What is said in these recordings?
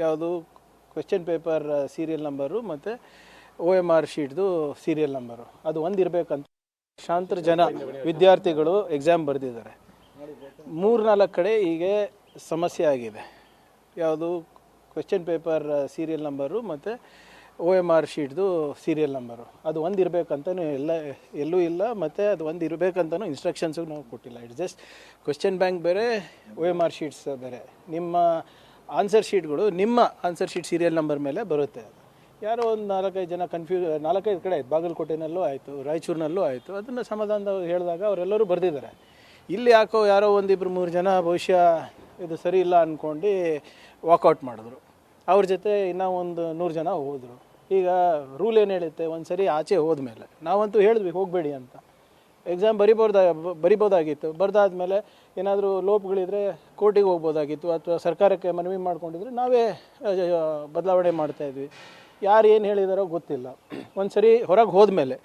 ಯಾವುದು question paper serial number ಮತ್ತು OMR ಶೀಟ್ದು serial number ಅದು ಒಂದು ಇರಬೇಕಂತ ಲಕ್ಷಾಂತರ ಜನ ವಿದ್ಯಾರ್ಥಿಗಳು ಎಕ್ಸಾಮ್ ಬರೆದಿದ್ದಾರೆ. 3-4 ಕಡೆ ಹೀಗೆ ಸಮಸ್ಯೆ ಆಗಿದೆ. ಯಾವುದು ಕ್ವೆಶ್ಚನ್ ಪೇಪರ್ ಸೀರಿಯಲ್ ನಂಬರು ಮತ್ತು OMR ಶೀಟ್ದು ಸೀರಿಯಲ್ ನಂಬರು ಅದು ಒಂದು ಇರಬೇಕಂತನೂ ಎಲ್ಲೂ ಇಲ್ಲ, ಮತ್ತು ಅದು ಒಂದು ಇರಬೇಕಂತನೂ ಇನ್ಸ್ಟ್ರಕ್ಷನ್ಸು ನಾವು ಕೊಟ್ಟಿಲ್ಲ. ಇಟ್ಸ್ ಜಸ್ಟ್ ಕ್ವೆಶ್ಚನ್ ಬ್ಯಾಂಕ್ ಬೇರೆ, OMR ಶೀಟ್ಸ್ ಬೇರೆ. ನಿಮ್ಮ ಆನ್ಸರ್ ಶೀಟ್ಗಳು ನಿಮ್ಮ ಆನ್ಸರ್ ಶೀಟ್ ಸೀರಿಯಲ್ ನಂಬರ್ ಮೇಲೆ ಬರುತ್ತೆ. ಯಾರೋ ಒಂದು 4-5 ಜನ 4-5 ಕಡೆ ಆಯಿತು, ಬಾಗಲಕೋಟೆನಲ್ಲೂ ಆಯಿತು, ರಾಯಚೂರಿನಲ್ಲೂ ಆಯಿತು. ಅದನ್ನು ಸಮಾಧಾನ ಹೇಳಿದಾಗ ಅವರೆಲ್ಲರೂ ಬರೆದಿದ್ದಾರೆ. ಇಲ್ಲಿ ಯಾಕೋ ಯಾರೋ 1-2-3 ಜನ ಬಹುಶಃ ಇದು ಸರಿ ಇಲ್ಲ ಅಂದ್ಕೊಂಡು ವಾಕೌಟ್ ಮಾಡಿದ್ರು. ಅವ್ರ ಜೊತೆ ಇನ್ನೂ ಒಂದು 100 ಜನ ಹೋದರು. ಈಗ ರೂಲ್ ಏನು ಹೇಳುತ್ತೆ, ಒಂದು ಸರಿ ಆಚೆ ಹೋದ್ಮೇಲೆ ನಾವಂತೂ ಹೇಳಿದ್ವಿ ಹೋಗಬೇಡಿ ಅಂತ. ಎಕ್ಸಾಮ್ ಬರಿಬೋದಾಗಿತ್ತು. ಬರೆದಾದ್ಮೇಲೆ ಏನಾದರೂ ಲೋಪಗಳಿದ್ರೆ ಕೋರ್ಟಿಗೆ ಹೋಗ್ಬೋದಾಗಿತ್ತು, ಅಥವಾ ಸರ್ಕಾರಕ್ಕೆ ಮನವಿ ಮಾಡ್ಕೊಂಡಿದ್ರೆ ನಾವೇ ಬದಲಾವಣೆ ಮಾಡ್ತಾಯಿದ್ವಿ. ಯಾರು ಏನು ಹೇಳಿದಾರೋ ಗೊತ್ತಿಲ್ಲ. ಒಂದು ಸರಿ ಹೊರಗೆ ಹೋದ್ಮೇಲೆ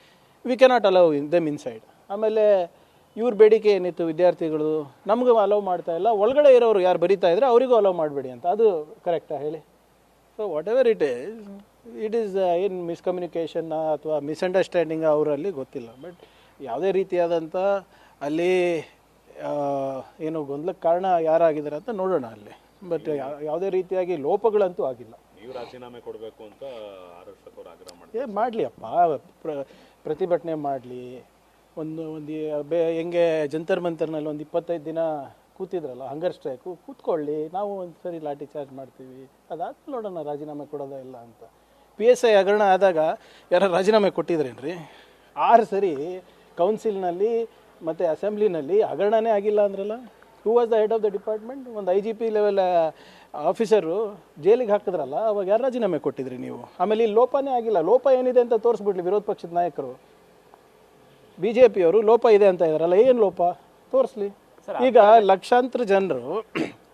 we cannot allow them inside. ಆಮೇಲೆ ಇವ್ರ ಬೇಡಿಕೆ ಏನಿತ್ತು ವಿದ್ಯಾರ್ಥಿಗಳು, ನಮಗೂ ಅಲೌ ಮಾಡ್ತಾ ಇಲ್ಲ, ಒಳಗಡೆ ಇರೋರು ಯಾರು ಬರೀತಾ ಇದ್ರೆ ಅವರಿಗೂ ಅಲೌ ಮಾಡಬೇಡಿ ಅಂತ. ಅದು ಕರೆಕ್ಟಾ ಹೇಳಿ? So what ever it is ಏನು ಮಿಸ್ಕಮ್ಯುನಿಕೇಷನ್ ಅಥವಾ ಮಿಸ್ಅಂಡರ್ಸ್ಟ್ಯಾಂಡಿಂಗ್ ಅವರಲ್ಲಿ ಗೊತ್ತಿಲ್ಲ. ಬಟ್ ಯಾವುದೇ ರೀತಿಯಾದಂಥ ಅಲ್ಲಿ ಏನು ಗೊಂದಲಕ್ಕೆ ಕಾರಣ ಯಾರಾಗಿದ್ದಾರೆ ಅಂತ ನೋಡೋಣ ಅಲ್ಲಿ. ಬಟ್ ಯಾವುದೇ ರೀತಿಯಾಗಿ ಲೋಪಗಳಂತೂ ಆಗಿಲ್ಲ. ನೀವು ರಾಜೀನಾಮೆ ಕೊಡಬೇಕು ಅಂತ ಆರೋಗ್ಯಕರು ಆಗ್ರಹ ಮಾಡಿ ಮಾಡಲಿ ಅಪ್ಪ, ಪ್ರತಿಭಟನೆ ಮಾಡಲಿ. ಒಂದು ಹೆಂಗೆ ಜಂತರ್ ಮಂತರ್ನಲ್ಲಿ ಒಂದು 25 ದಿನ ಕೂತಿದ್ರಲ್ಲ ಹಂಗರ್ ಸ್ಟ್ರೈಕು, ಕೂತ್ಕೊಳ್ಳಿ, ನಾವು ಒಂದು ಸರಿ ಲಾಠಿ ಚಾರ್ಜ್ ಮಾಡ್ತೀವಿ. ಅದಾದ್ಮೇಲೆ ನೋಡೋಣ ರಾಜೀನಾಮೆ ಕೊಡೋದ ಇಲ್ಲ ಅಂತ. PSI ಹಗರಣ ಆದಾಗ ಯಾರು ರಾಜೀನಾಮೆ ಕೊಟ್ಟಿದ್ರೇನ್ರಿ? 6 ಸರಿ ಕೌನ್ಸಿಲ್ನಲ್ಲಿ ಮತ್ತು ಅಸೆಂಬ್ಲಿನಲ್ಲಿ ಹಗರಣನೇ ಆಗಿಲ್ಲ ಅಂದ್ರಲ್ಲ. Who was the head of the department? ಒಂದು IGP ಲೆವೆಲ್ ಆಫೀಸರು ಜೈಲಿಗೆ ಹಾಕಿದ್ರಲ್ಲ, ಅವಾಗ ಯಾರು ರಾಜೀನಾಮೆ ಕೊಟ್ಟಿದ್ರಿ ನೀವು? ಆಮೇಲೆ ಇಲ್ಲಿ ಲೋಪನೇ ಆಗಿಲ್ಲ. ಲೋಪ ಏನಿದೆ ಅಂತ ತೋರಿಸ್ಬಿಡ್ಲಿ ವಿರೋಧ ಪಕ್ಷದ ನಾಯಕರು. BJPಯವರು ಲೋಪ ಇದೆ ಅಂತ ಇದ್ದಾರಲ್ಲ, ಏನು ಲೋಪ ತೋರಿಸ್ಲಿ. ಈಗ ಲಕ್ಷಾಂತರ ಜನರು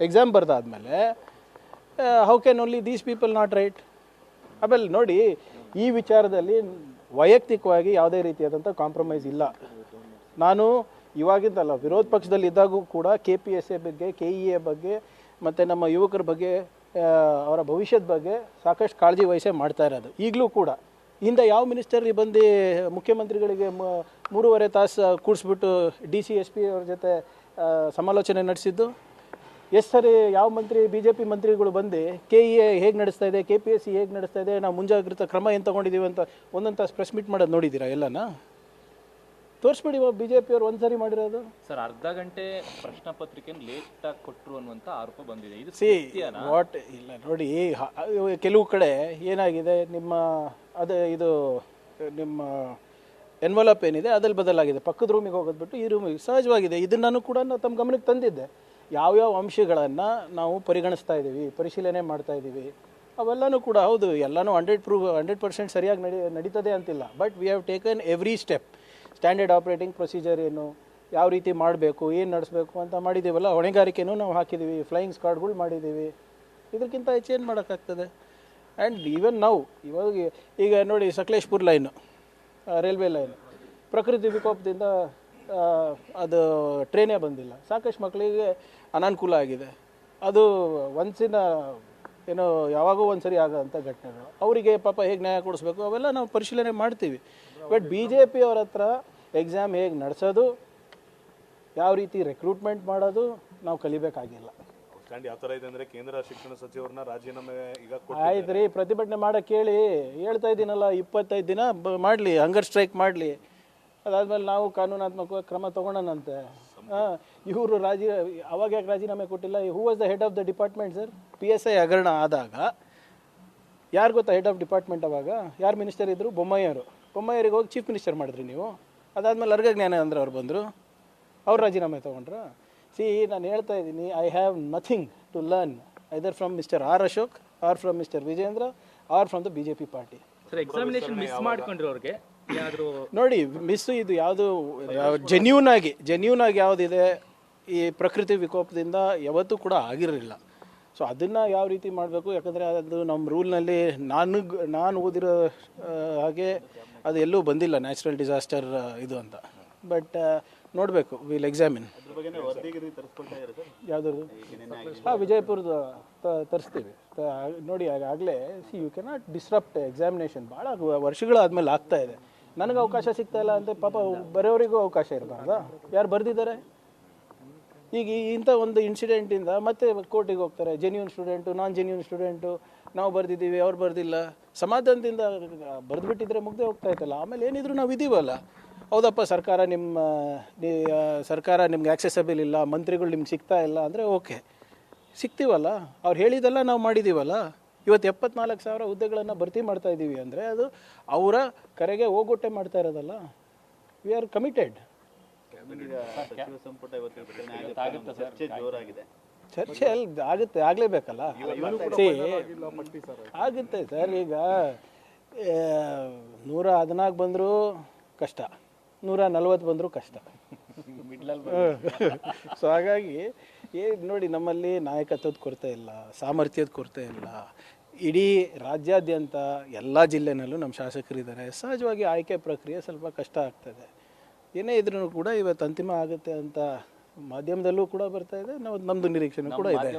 ಎಕ್ಸಾಮ್ ಬರೆದಾದ್ಮೇಲೆ how can only these people not right? ಆಮೇಲೆ ನೋಡಿ, ಈ ವಿಚಾರದಲ್ಲಿ ವೈಯಕ್ತಿಕವಾಗಿ ಯಾವುದೇ ರೀತಿಯಾದಂಥ ಕಾಂಪ್ರಮೈಸ್ ಇಲ್ಲ. ನಾನು ಇವಾಗಿದ್ದಲ್ಲ, ವಿರೋಧ ಪಕ್ಷದಲ್ಲಿ ಇದ್ದಾಗೂ ಕೂಡ KPSA ಬಗ್ಗೆ, KEA ಬಗ್ಗೆ ಮತ್ತು ನಮ್ಮ ಯುವಕರ ಬಗ್ಗೆ, ಅವರ ಭವಿಷ್ಯದ ಬಗ್ಗೆ ಸಾಕಷ್ಟು ಕಾಳಜಿ ವಹಿಸೇ ಮಾಡ್ತಾ ಇರೋದು. ಈಗಲೂ ಕೂಡ ಹಿಂದೆ ಯಾವ ಮಿನಿಸ್ಟರ್ ಬಂದು ಮುಖ್ಯಮಂತ್ರಿಗಳಿಗೆ 3.5 ತಾಸು ಕೂಡಿಸ್ಬಿಟ್ಟು DC SP ಅವ್ರ ಜೊತೆ ಸಮಾಲೋಚನೆ ನಡೆಸಿದ್ದು? ಎಷ್ಟು ಸರಿ ಯಾವ ಮಂತ್ರಿ BJP ಮಂತ್ರಿಗಳು ಬಂದು KEA ಹೇಗೆ ನಡೆಸ್ತಾ ಇದೆ, KPSC ಹೇಗೆ ನಡೆಸ್ತಾ ಇದೆ, ನಾವು ಮುಂಜಾಗ್ರತಾ ಕ್ರಮ ಏನು ತೊಗೊಂಡಿದ್ದೀವಿ ಅಂತ ಒಂದೊಂದು ತಾಸು ಪ್ರೆಸ್ ಮೀಟ್ ಮಾಡೋದು ನೋಡಿದ್ದೀರಾ? ಎಲ್ಲನಾ ತೋರಿಸ್ಬಿಡಿ. BJP ಅವ್ರು ಒಂದ್ಸರಿ ಮಾಡಿರೋದು. ಸರ್, ಅರ್ಧ ಗಂಟೆ ಪ್ರಶ್ನೆ ಪತ್ರಿಕೆಯನ್ನು ಲೇಟಾಗಿ ಕೊಟ್ಟರು ಅನ್ನುವಂಥ ಆರೋಪ ಬಂದಿದೆ. ಇದು ವಾಟ್ ಇಲ್ಲ ನೋಡಿ, ಕೆಲವು ಕಡೆ ಏನಾಗಿದೆ, ಇದು ನಿಮ್ಮ ಎನ್ವಲಪ್ ಏನಿದೆ ಅದಲ್ಲಿ ಬದಲಾಗಿದೆ. ಪಕ್ಕದ ರೂಮಿಗೆ ಹೋಗೋದು ಬಿಟ್ಟು ಈ ರೂಮಿಗೆ ಸಹಜವಾಗಿದೆ. ಇದನ್ನು ಕೂಡ ತಮ್ಮ ಗಮನಕ್ಕೆ ತಂದಿದ್ದೆ. ಯಾವ್ಯಾವ ಅಂಶಗಳನ್ನು ನಾವು ಪರಿಗಣಿಸ್ತಾ ಇದ್ದೀವಿ, ಪರಿಶೀಲನೆ ಮಾಡ್ತಾ ಇದ್ದೀವಿ, ಅವೆಲ್ಲನೂ ಕೂಡ ಹೌದು. ಎಲ್ಲನೂ 100% ಸರಿಯಾಗಿ ನಡೀತದೆ ಅಂತಿಲ್ಲ. But we have taken every step. Standard operating procedure ಏನು, ಯಾವ ರೀತಿ ಮಾಡಬೇಕು, ಏನು ನಡೆಸಬೇಕು ಅಂತ ಮಾಡಿದ್ದೀವಲ್ಲ. ಹೊಣೆಗಾರಿಕೆನೂ ನಾವು ಹಾಕಿದ್ದೀವಿ, ಫ್ಲೈಯಿಂಗ್ ಸ್ಕ್ವಾಡ್ಗಳು ಮಾಡಿದ್ದೀವಿ. ಇದಕ್ಕಿಂತ ಹೆಚ್ಚು ಏನು ಮಾಡೋಕ್ಕಾಗ್ತದೆ? ಆ್ಯಂಡ್ ಈವನ್ ನಾವು ಈಗ ನೋಡಿ, ಸಕಲೇಶ್ಪುರ ಲೈನು, ರೈಲ್ವೆ ಲೈನು ಪ್ರಕೃತಿ ವಿಕೋಪದಿಂದ ಅದು ಟ್ರೈನೇ ಬಂದಿಲ್ಲ. ಸಾಕಷ್ಟು ಮಕ್ಕಳಿಗೆ ಅನಾನುಕೂಲ ಆಗಿದೆ. ಅದು ಯಾವಾಗೋ ಒಂದು ಸರಿ ಆಗೋಂಥ ಘಟನೆಗಳು. ಅವರಿಗೆ ಪಾಪ ಹೇಗೆ ನ್ಯಾಯ ಕೊಡಿಸ್ಬೇಕು ಅವೆಲ್ಲ ನಾವು ಪರಿಶೀಲನೆ ಮಾಡ್ತೀವಿ. ಬಟ್ BJP ಅವ್ರ ಹತ್ರ ಎಕ್ಸಾಮ್ ಹೇಗೆ ನಡೆಸೋದು, ಯಾವ ರೀತಿ ರೆಕ್ರೂಟ್ಮೆಂಟ್ ಮಾಡೋದು ನಾವು ಕಲಿಬೇಕಾಗಿಲ್ಲ. ಯಾವ ಥರ ಇದೆ ಅಂದರೆ ಕೇಂದ್ರ ಶಿಕ್ಷಣ ಸಚಿವರನ್ನ ರಾಜೀನಾಮೆ ಈಗ ಆಯ್ತು ರೀ, ಪ್ರತಿಭಟನೆ ಮಾಡೋಕ್ಕೆ ಹೇಳಿ, ಹೇಳ್ತಾ ಇದ್ದೀನಲ್ಲ, 25 ದಿನ ಮಾಡಲಿ, ಹಂಗರ್ ಸ್ಟ್ರೈಕ್ ಮಾಡಲಿ. ಅದಾದಮೇಲೆ ನಾವು ಕಾನೂನಾತ್ಮಕ ಕ್ರಮ ತೊಗೊಳ್ಳೋಣಂತೆ. ಇವರು ಅವಾಗ ಯಾಕೆ ರಾಜೀನಾಮೆ ಕೊಟ್ಟಿಲ್ಲ? Who was the head of the department sir? PSI ಹಗರಣ ಆದಾಗ ಯಾರು ಗೊತ್ತಾ ಹೆಡ್ ಆಫ್ ಡಿಪಾರ್ಟ್ಮೆಂಟ್? ಅವಾಗ ಯಾರು ಮಿನಿಸ್ಟರ್ ಇದ್ದರು? ಬೊಮ್ಮಾಯಿಯರಿಗೆ ಹೋಗಿ ಚೀಫ್ ಮಿನಿಸ್ಟರ್ ಮಾಡಿದ್ರಿ ನೀವು. ಅದಾದಮೇಲೆ ಅರ್ಗ ಜ್ಞಾನೇಂದ್ರ ಅವ್ರು ಬಂದರು, ಅವ್ರು ರಾಜೀನಾಮೆ ತೊಗೊಂಡ್ರು. ನಾನು ಹೇಳ್ತಾ ಇದ್ದೀನಿ, I have nothing to learn either from mister R. Ashok or from mister Vijendra or from the BJP party. Sir, examination miss ಮಾಡ್ಕೊಂಡ್ರು ಅವ್ರಿಗೆ ನೋಡಿ, ಇದು ಯಾವುದು ಜೆನ್ಯೂನ್ ಆಗಿ ಯಾವುದಿದೆ, ಈ ಪ್ರಕೃತಿ ವಿಕೋಪದಿಂದ ಯಾವತ್ತೂ ಕೂಡ ಆಗಿರಲಿಲ್ಲ. ಸೊ ಅದನ್ನು ಯಾವ ರೀತಿ ಮಾಡಬೇಕು, ಯಾಕಂದರೆ ಅದು ನಮ್ಮ ರೂಲ್ನಲ್ಲಿ ನಾನು ಓದಿರೋ ಹಾಗೆ ಅದು ಎಲ್ಲೂ ಬಂದಿಲ್ಲ ನ್ಯಾಚುರಲ್ ಡಿಸಾಸ್ಟರ್ ಇದು ಅಂತ. ಬಟ್ ನೋಡಬೇಕು, ವಿಲ್ ಎಕ್ಸಾಮಿನ್. ಯಾವ್ದು? ವಿಜಯಪುರದ ತರಿಸ್ತೀವಿ. ನೋಡಿ ಆಗಲೇ ಯು ಕೆನಾಟ್ ಡಿಸ್ರಪ್ಟ್ ಎಕ್ಸಾಮಿನೇಷನ್. ಭಾಳ ವರ್ಷಗಳಾದ್ಮೇಲೆ ಆಗ್ತಾ ಇದೆ. ನನಗೆ ಅವಕಾಶ ಸಿಗ್ತಾ ಇಲ್ಲ ಅಂತ ಪಾಪ ಬರೆಯೋರಿಗೂ ಅವಕಾಶ ಇರಬಾರ್ದಾ? ಯಾರು ಬರೆದಿದ್ದಾರೆ? ಈಗ ಇಂಥ ಒಂದು ಇನ್ಸಿಡೆಂಟಿಂದ ಮತ್ತೆ ಕೋರ್ಟಿಗೆ ಹೋಗ್ತಾರೆ. ಜೆನ್ಯೂನ್ ಸ್ಟೂಡೆಂಟು, ನಾನ್ ಜೆನ್ಯೂನ್ ಸ್ಟೂಡೆಂಟು, ನಾವು ಬರೆದಿದ್ದೀವಿ, ಅವ್ರು ಬರೆದಿಲ್ಲ. ಸಮಾಧಾನದಿಂದ ಬರೆದ್ಬಿಟ್ಟಿದ್ರೆ ಮುಗ್ದೆ ಹೋಗ್ತಾ ಇತ್ತಲ್ಲ. ಆಮೇಲೆ ಏನಿದ್ರು ನಾವು ಇದ್ದೀವಲ್ಲ. ಹೌದಪ್ಪ, ಸರ್ಕಾರ ನಿಮ್ಗೆ ಆಕ್ಸೆಸಬಲ್ ಇಲ್ಲ, ಮಂತ್ರಿಗಳು ನಿಮ್ಗೆ ಸಿಗ್ತಾ ಇಲ್ಲ ಅಂದರೆ ಓಕೆ, ಸಿಗ್ತೀವಲ್ಲ. ಅವ್ರು ಹೇಳಿದೆಲ್ಲ ನಾವು ಮಾಡಿದ್ದೀವಲ್ಲ. ಇವತ್ತು 74,000 ಹುದ್ದೆಗಳನ್ನು ಭರ್ತಿ ಮಾಡ್ತಾ ಇದ್ದೀವಿ ಅಂದರೆ ಅದು ಅವರ ಕರೆಗೆ ಹೋಗೊಟ್ಟೆ ಮಾಡ್ತಾ ಇರೋದಲ್ಲ. We are committed. ಸಚಿವ ಸಂಪುಟ ಜೋರಾಗಿದೆ. ಚರ್ಚೆ ಅಲ್ಲಿ ಆಗುತ್ತೆ, ಆಗಲೇಬೇಕಲ್ಲ. ಆಗುತ್ತೆ ಸರ್. ಈಗ 114 ಬಂದರೂ ಕಷ್ಟ, 140 ಬಂದರೂ ಕಷ್ಟ. ಸೊ ಹಾಗಾಗಿ ನೋಡಿ, ನಮ್ಮಲ್ಲಿ ನಾಯಕತ್ವದ ಕೊರತೆ ಇಲ್ಲ, ಸಾಮರ್ಥ್ಯದ ಕೊರತೆ ಇಲ್ಲ. ಇಡೀ ರಾಜ್ಯಾದ್ಯಂತ ಎಲ್ಲ ಜಿಲ್ಲೆನಲ್ಲೂ ನಮ್ಮ ಶಾಸಕರಿದ್ದಾರೆ. ಸಹಜವಾಗಿ ಆಯ್ಕೆ ಪ್ರಕ್ರಿಯೆ ಸ್ವಲ್ಪ ಕಷ್ಟ ಆಗ್ತದೆ. ಏನೇ ಇದ್ರೂ ಕೂಡ ಇವತ್ತು ಅಂತಿಮ ಆಗುತ್ತೆ ಅಂತ ಮಾಧ್ಯಮದಲ್ಲೂ ಕೂಡ ಬರ್ತಾ ಇದೆ. ನಮ್ಮದು ನಿರೀಕ್ಷೆನೂ ಕೂಡ ಇದೆ.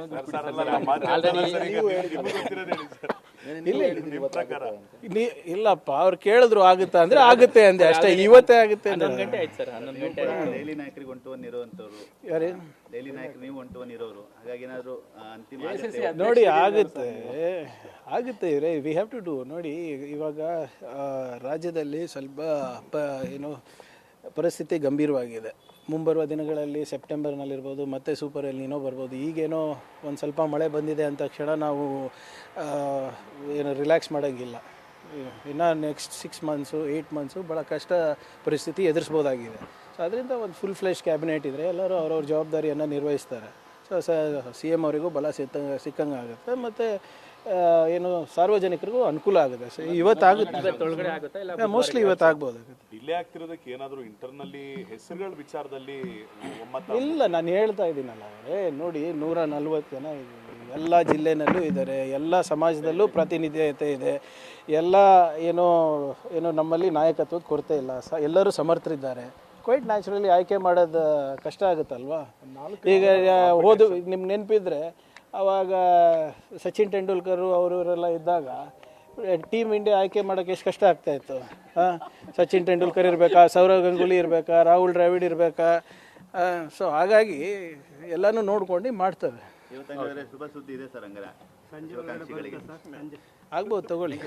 ಇಲ್ಲಪ್ಪ, ಅವ್ರು ಕೇಳಿದ್ರು ಆಗುತ್ತಾ ಅಂದ್ರೆ ಆಗುತ್ತೆ ಅಂದೆ ಅಷ್ಟೇ. ಇವತ್ತೇ ಆಗುತ್ತೆ ಅಂದ್ರೆ ಡೈಲಿ ನಾಯಕರಿಗೆ ಒಂಟುವನ್ನಿರುವಂತವ್ರು, ಡೈಲಿ ನಾಯಕರು ನೀವು ಒಂಟುವನ್ನಿರೋರು, ಹಾಗಾಗಿ ಏನಾದ್ರು ಅಂತಿಮ ನೋಡಿ ಆಗುತ್ತೆ ಇವ್ರೆ. We have to do. ನೋಡಿ, ಇವಾಗ ರಾಜ್ಯದಲ್ಲಿ ಸ್ವಲ್ಪ ಏನು ಪರಿಸ್ಥಿತಿ ಗಂಭೀರವಾಗಿದೆ. ಮುಂಬರುವ ದಿನಗಳಲ್ಲಿ ಸೆಪ್ಟೆಂಬರ್ನಲ್ಲಿರ್ಬೋದು, ಮತ್ತೆ ಸೂಪರ್ ಎಲ್ ನೀನೋ ಬರ್ಬೋದು. ಈಗೇನೋ ಒಂದು ಸ್ವಲ್ಪ ಮಳೆ ಬಂದಿದೆ ಅಂದ ತಕ್ಷಣ ನಾವು ಏನು ರಿಲ್ಯಾಕ್ಸ್ ಮಾಡೋಂಗಿಲ್ಲ. ಇನ್ನು ನೆಕ್ಸ್ಟ್ 6 ಮಂತ್ಸು 8 ಮಂತ್ಸು ಭಾಳ ಕಷ್ಟ ಪರಿಸ್ಥಿತಿ ಎದುರಿಸ್ಬೋದಾಗಿದೆ. ಸೊ ಅದರಿಂದ ಒಂದು ಫುಲ್ ಫ್ಲೆಶ್ ಕ್ಯಾಬಿನೆಟ್ ಇದ್ದರೆ ಎಲ್ಲರೂ ಅವ್ರವ್ರ ಜವಾಬ್ದಾರಿಯನ್ನು ನಿರ್ವಹಿಸ್ತಾರೆ. ಸೊ CM ಅವರಿಗೂ ಬಲ ಸಿಕ್ಕಂಗೆ ಆಗುತ್ತೆ, ಮತ್ತು ಏನು ಸಾರ್ವಜನಿಕರಿಗೂ ಅನುಕೂಲ ಆಗುತ್ತೆ. ಸೊ ಇವತ್ತಾಗುತ್ತೆ, ಮೋಸ್ಟ್ಲಿ ಇವತ್ತಾಗ್ಬೋದಾಗುತ್ತೆ. ಡಿಲೇ ಆಗ್ತಿರೋದಕ್ಕೆ ಏನಾದರೂ ಇಂಟರ್ನಲ್ಲಿ ಹೆಸರುಗಳ ವಿಚಾರದಲ್ಲಿ ಇಲ್ಲ, ನಾನು ಹೇಳ್ತಾ ಇದ್ದೀನಲ್ಲ ಅವರೇ. ನೋಡಿ, 140 ಜನ ಎಲ್ಲ ಜಿಲ್ಲೆನಲ್ಲೂ ಇದ್ದಾರೆ, ಎಲ್ಲ ಸಮಾಜದಲ್ಲೂ ಪ್ರಾತಿನಿಧ್ಯತೆ ಇದೆ. ಎಲ್ಲ ಏನೋ ನಮ್ಮಲ್ಲಿ ನಾಯಕತ್ವದ ಕೊರತೆ ಇಲ್ಲ, ಎಲ್ಲರೂ ಸಮರ್ಥರಿದ್ದಾರೆ. ಕ್ವೈಟ್ ನ್ಯಾಚುರಲಿ ಆಯ್ಕೆ ಮಾಡೋದು ಕಷ್ಟ ಆಗುತ್ತಲ್ವಾ. ಈಗ ನಿಮ್ಗೆ ನೆನಪಿದ್ರೆ ಆವಾಗ ಸಚಿನ್ ತೆಂಡೂಲ್ಕರ್ ಇವರೆಲ್ಲ ಇದ್ದಾಗ ಟೀಮ್ ಇಂಡಿಯಾ ಆಯ್ಕೆ ಮಾಡೋಕ್ಕೆ ಎಷ್ಟು ಕಷ್ಟ ಆಗ್ತಾಯಿತ್ತು. ಸಚಿನ್ ತೆಂಡೂಲ್ಕರ್ ಇರಬೇಕಾ, ಸೌರವ್ ಗಂಗೂಲಿ ಇರಬೇಕಾ, ರಾಹುಲ್ ದ್ರಾವಿಡ್ ಇರಬೇಕಾ. ಸೊ ಹಾಗಾಗಿ ಎಲ್ಲನೂ ನೋಡ್ಕೊಂಡು ಮಾಡ್ತವೆ. ಶುಭ ಸುದ್ದಿ ಇದೆ ಸರ್. ಹಂಗಾರೆ ಆಗ್ಬೋದು, ತಗೊಳ್ಳಿ.